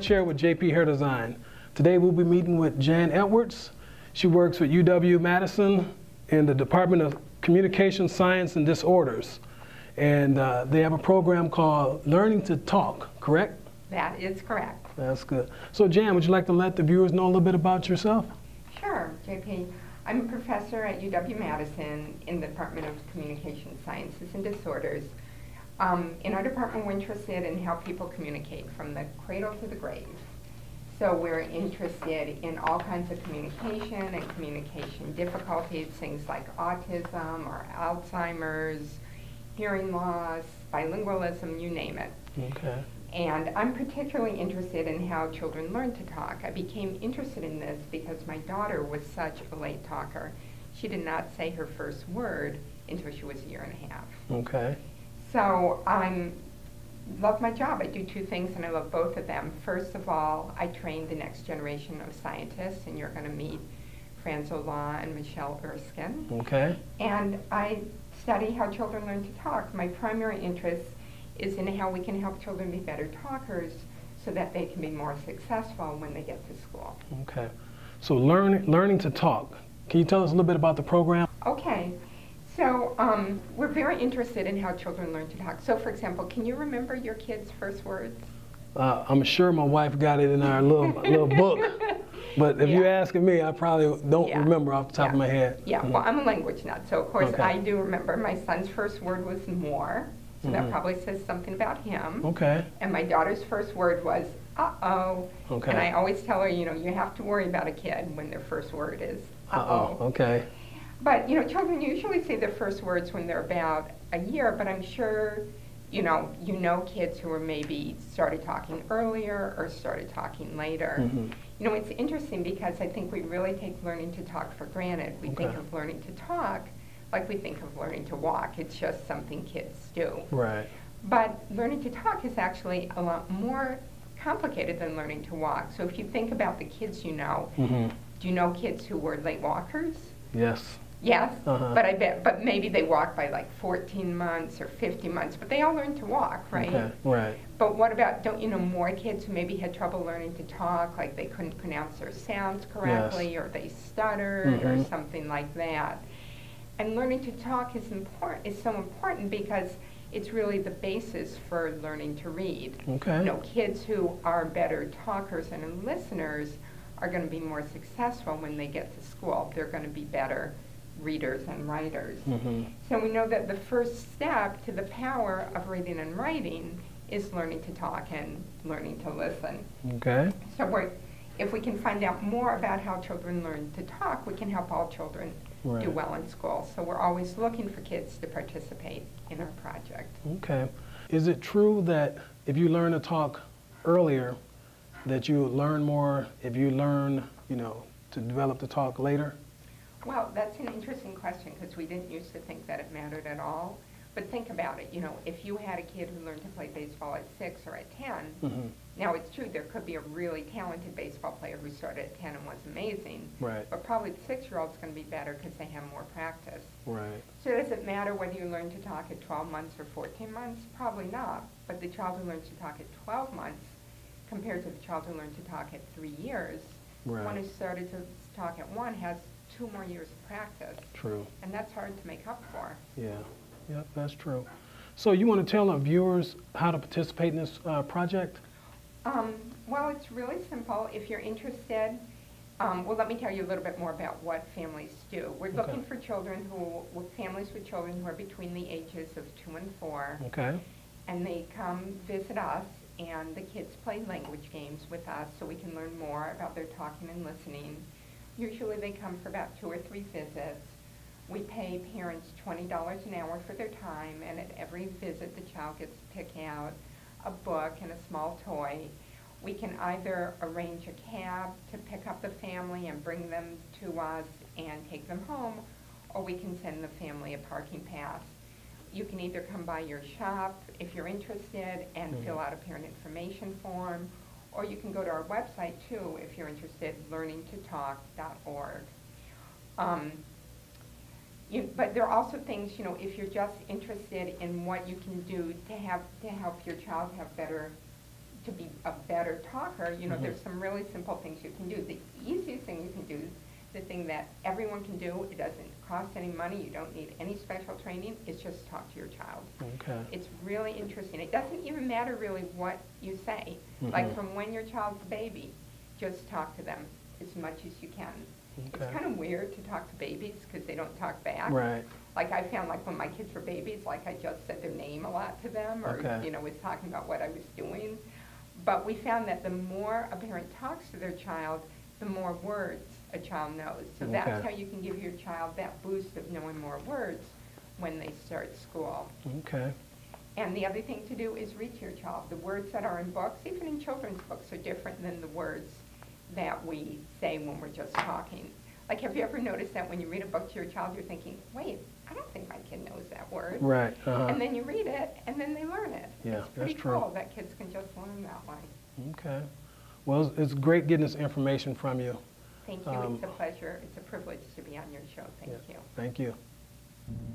Chair with JP Hair Design. Today we'll be meeting with Jan Edwards. She works with UW-Madison in the Department of Communication Science and Disorders. And they have a program called Learning to Talk, correct? That is correct. That's good. So Jan, would you like to let the viewers know a little bit about yourself? Sure, JP. I'm a professor at UW-Madison in the Department of Communication Sciences and Disorders. In our department, we're interested in how people communicate from the cradle to the grave. So we're interested in all kinds of communication and communication difficulties, things like autism or Alzheimer's, hearing loss, bilingualism, you name it. Okay. And I'm particularly interested in how children learn to talk. I became interested in this because my daughter was such a late talker. She did not say her first word until she was a year and a half. Okay. So I love my job. I do two things, and I love both of them. First of all, I train the next generation of scientists, and you're going to meet Franzola and Michelle Erskine. Okay. And I study how children learn to talk. My primary interest is in how we can help children be better talkers so that they can be more successful when they get to school. Okay. So learning to talk. Can you tell us a little bit about the program? Okay. So we're very interested in how children learn to talk. So for example, can you remember your kids' first words? I'm sure my wife got it in our little book, but if you're asking me, I probably don't remember off the top of my head. Yeah, well, I'm a language nut, so of course I do remember my son's first word was more, so that probably says something about him. Okay. And my daughter's first word was uh-oh. Okay. And I always tell her, you know, you have to worry about a kid when their first word is uh-oh. Okay. But, you know, children usually say their first words when they're about a year, but I'm sure, you know kids who are maybe started talking earlier or started talking later. Mm-hmm. You know, it's interesting because I think we really take learning to talk for granted. We think of learning to talk like we think of learning to walk. It's just something kids do. Right. But learning to talk is actually a lot more complicated than learning to walk. So if you think about the kids you know, do you know kids who were late walkers? Yes. Yes, but maybe they walk by like 14 months or 50 months, but they all learn to walk, right? Okay, right. But what about, don't you know more kids who maybe had trouble learning to talk, like they couldn't pronounce their sounds correctly, or they stuttered, or something like that? And learning to talk is so important because it's really the basis for learning to read. Okay. You know, kids who are better talkers and listeners are going to be more successful when they get to school. They're going to be better readers and writers. So we know that the first step to the power of reading and writing is learning to talk and learning to listen. Okay. So if we can find out more about how children learn to talk, we can help all children do well in school. So we're always looking for kids to participate in our project. Okay. Is it true that if you learn to talk earlier, that you learn more if you learn, you know, to develop the talk later? Well, that's an interesting question because we didn't used to think that it mattered at all. But think about it, you know, if you had a kid who learned to play baseball at 6 or at 10, now it's true there could be a really talented baseball player who started at 10 and was amazing. Right. But probably the 6-year-old's going to be better because they have more practice. Right. So does it matter whether you learn to talk at 12 months or 14 months? Probably not. But the child who learns to talk at 12 months compared to the child who learned to talk at 3 years, one who started to talk at 1 has 2 more years of practice. True. And that's hard to make up for. Yeah. Yep, that's true. So you want to tell our viewers how to participate in this project? Well, it's really simple. If you're interested, well, let me tell you a little bit more about what families do. We're looking for children families with children who are between the ages of 2 and 4. Okay. And they come visit us, and the kids play language games with us so we can learn more about their talking and listening. Usually they come for about 2 or 3 visits. We pay parents $20 an hour for their time, and at every visit the child gets to pick out a book and a small toy. We can either arrange a cab to pick up the family and bring them to us and take them home, or we can send the family a parking pass. You can either come by your shop if you're interested and fill out a parent information form, or you can go to our website too if you're interested, learningtotalk.org. But there are also things, you know, if you're just interested in what you can do to help your child have better to be a better talker, you know, there's some really simple things you can do. The easiest thing you can do, the thing that everyone can do, it doesn't cost any money, you don't need any special training, is just talk to your child. Okay. It's really interesting. It doesn't even matter really what you say. Like from when your child's a baby, just talk to them as much as you can. Okay. It's kind of weird to talk to babies because they don't talk back. Right. Like I found, like when my kids were babies, like I just said their name a lot to them, or you know, was talking about what I was doing. But we found that the more a parent talks to their child, the more words a child knows. So that's how you can give your child that boost of knowing more words when they start school. Okay. And the other thing to do is read to your child. The words that are in books, even in children's books, are different than the words that we say when we're just talking. Like, have you ever noticed that when you read a book to your child, you're thinking, wait, I don't think my kid knows that word. Right. And then you read it, and then they learn it. Yeah, it's pretty that's true. cool that kids can just learn that way. Okay. Well, it's great getting this information from you. Thank you. It's a pleasure. It's a privilege to be on your show. Thank you. Thank you.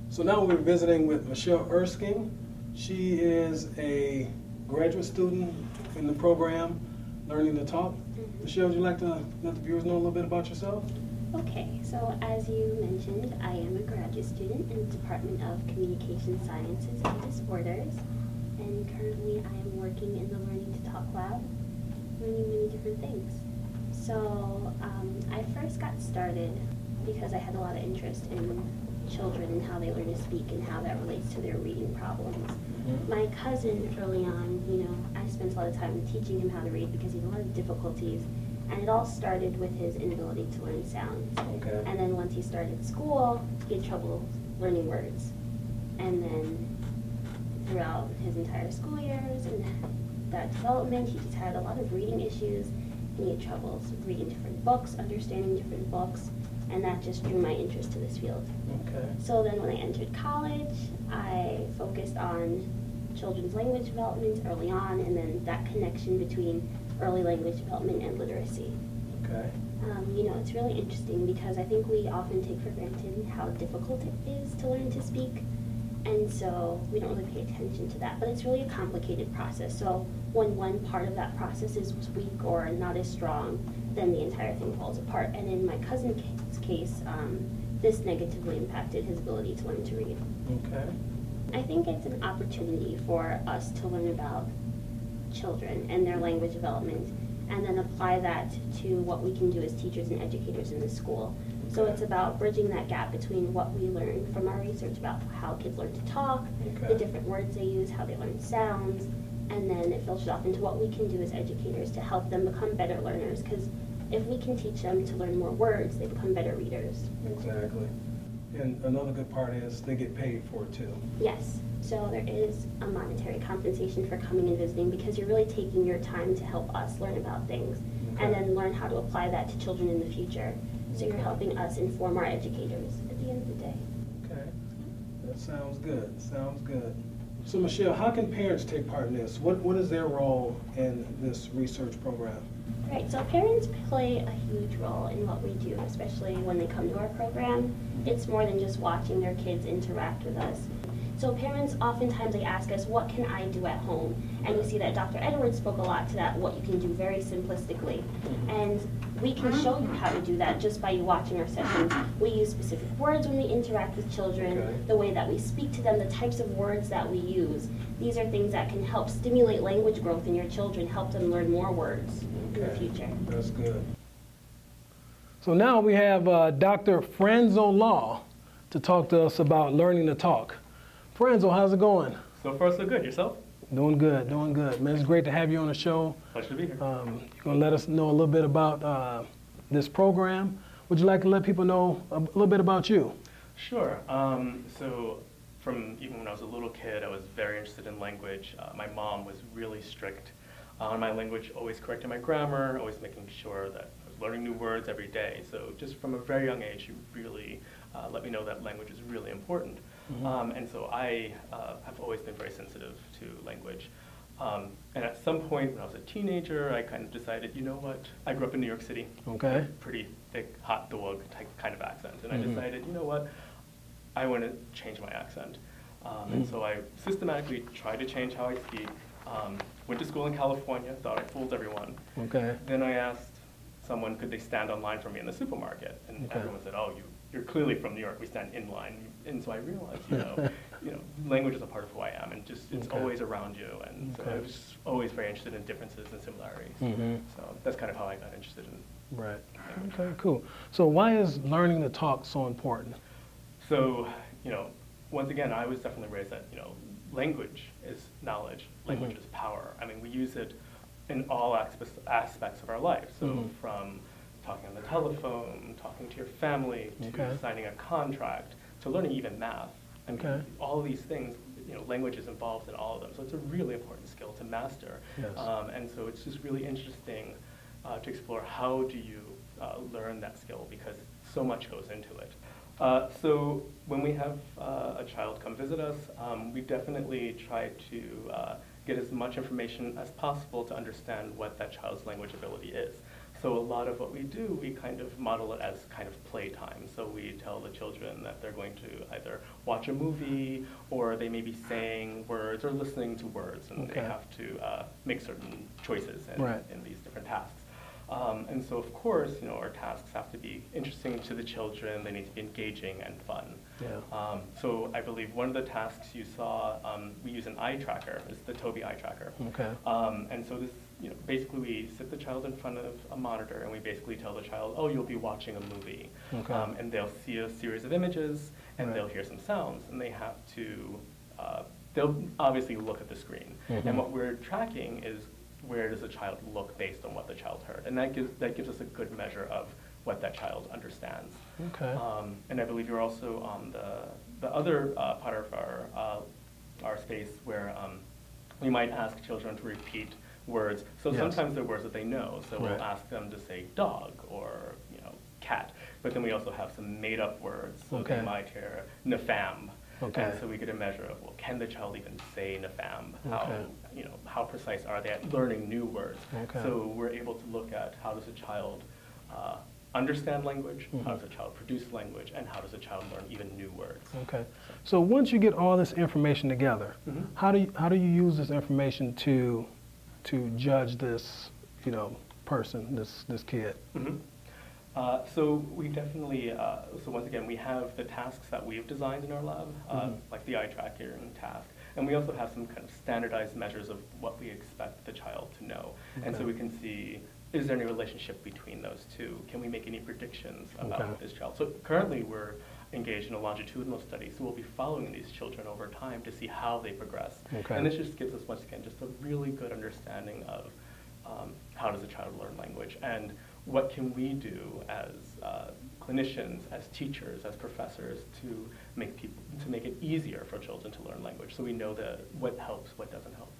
So now we're visiting with Michelle Erskine. She is a graduate student in the program, Learning to Talk. Michelle, would you like to let the viewers know a little bit about yourself? Okay, so as you mentioned, I am a graduate student in the Department of Communication Sciences and Disorders, and currently I am working in the Learning to Talk lab, learning many different things. So I first got started because I had a lot of interest in children and how they learn to speak and how that relates to their reading problems. My cousin early on, you know, I spent a lot of time teaching him how to read because he had a lot of difficulties. And it all started with his inability to learn sounds. Okay. And then once he started school, he had trouble learning words. And then throughout his entire school years and that development, he just had a lot of reading issues, and he had troubles reading different books, understanding different books, and that just drew my interest to this field. Okay. So then when I entered college, I focused on children's language development early on, and then that connection between early language development and literacy. Okay. You know, it's really interesting because I think we often take for granted how difficult it is to learn to speak, and so we don't really pay attention to that, but it's really a complicated process. So when one part of that process is weak or not as strong, then the entire thing falls apart. And in my cousin's case, this negatively impacted his ability to learn to read. Okay. I think it's an opportunity for us to learn about children and their language development, and then apply that to what we can do as teachers and educators in the school. So it's about bridging that gap between what we learn from our research about how kids learn to talk, the different words they use, how they learn sounds, and then it filters off into what we can do as educators to help them become better learners, because if we can teach them to learn more words, they become better readers. Exactly. And another good part is they get paid for it too. Yes. So there is a monetary compensation for coming and visiting because you're really taking your time to help us learn about things and then learn how to apply that to children in the future. So you're helping us inform our educators at the end of the day. Okay. That sounds good. Sounds good. So Michelle, how can parents take part in this? What is their role in this research program? Right, so parents play a huge role in what we do, especially when they come to our program. It's more than just watching their kids interact with us. So parents, oftentimes they ask us, what can I do at home? And you see that Dr. Edwards spoke a lot to that, what you can do very simplistically. And we can show you how to do that just by you watching our sessions. We use specific words when we interact with children, the way that we speak to them, the types of words that we use. These are things that can help stimulate language growth in your children, help them learn more words in the future. That's good. So now we have Dr. Franzo Law to talk to us about learning to talk. Franzo, how's it going? So far, so good. Yourself? Doing good, doing good. Man, it's great to have you on the show. Pleasure to be here. You're going to let us know a little bit about this program. Would you like to let people know a little bit about you? Sure. So from even when I was a little kid, I was very interested in language. My mom was really strict on my language, always correcting my grammar, always making sure that I was learning new words every day. So just from a very young age, she really let me know that language is really important. And so I have always been very sensitive to language. And at some point when I was a teenager, I kind of decided, you know what, I grew up in New York City. Okay. Pretty thick, hot dog type kind of accent. And I decided, you know what, I want to change my accent. And so I systematically tried to change how I speak. went to school in California, thought I fooled everyone. Okay. Then I asked someone, could they stand on line for me in the supermarket? And Okay. everyone said, oh, you're clearly from New York, we stand in line. And so I realized, language is a part of who I am, and just it's Okay. always around you. And so Okay. I was always very interested in differences and similarities. So that's kind of how I got interested in Right. Okay, cool. So why is learning to talk so important? So, once again, I was definitely raised that, language is knowledge, language is power. I mean, we use it in all aspects of our life. So from talking on the telephone, talking to your family, to Okay. signing a contract, to learning even math. I mean, Okay. all these things, language is involved in all of them. So it's a really important skill to master. Yes. And so it's just really interesting to explore how do you learn that skill, because so much goes into it. So when we have a child come visit us, we definitely try to get as much information as possible to understand what that child's language ability is. So a lot of what we do, we kind of model it as kind of playtime. So we tell the children that they're going to either watch a movie, or they may be saying words or listening to words, and Okay. they have to make certain choices Right. in these different tasks. And so, of course, our tasks have to be interesting to the children. They need to be engaging and fun. Yeah. So I believe one of the tasks you saw, we use an eye tracker. It's the Toby eye tracker. Okay. And so this, basically we sit the child in front of a monitor, and we basically tell the child, oh, you'll be watching a movie. Okay. And they'll see a series of images, and Right. they'll hear some sounds, and they have to, they'll obviously look at the screen. And what we're tracking is, where does the child look based on what the child heard? And that gives us a good measure of what that child understands. Okay. And I believe you're also on the other part of our space where we might ask children to repeat words. So Yes. sometimes they're words that they know. So Right. we'll ask them to say dog or cat. But then we also have some made-up words. So Okay. they might hear nafam. Okay. And so we get a measure of, well, can the child even say nafam? Okay. How precise are they at learning new words? Okay. So we're able to look at how does a child understand language, how does a child produce language, and how does a child learn even new words. Okay. So once you get all this information together, Mhm. how do you use this information to judge this person, this kid? Mhm. So we definitely, so once again, we have the tasks that we've designed in our lab, like the eye tracking task, and we also have some kind of standardized measures of what we expect the child to know. And so Okay. we can see, is there any relationship between those two? Can we make any predictions about Okay. this child? So currently we're engaged in a longitudinal study, so we'll be following these children over time to see how they progress. Okay. And this just gives us, once again, just a really good understanding of how does a child learn language, and what can we do as clinicians, as teachers, as professors to make it easier for children to learn language, so we know that what helps, what doesn't help.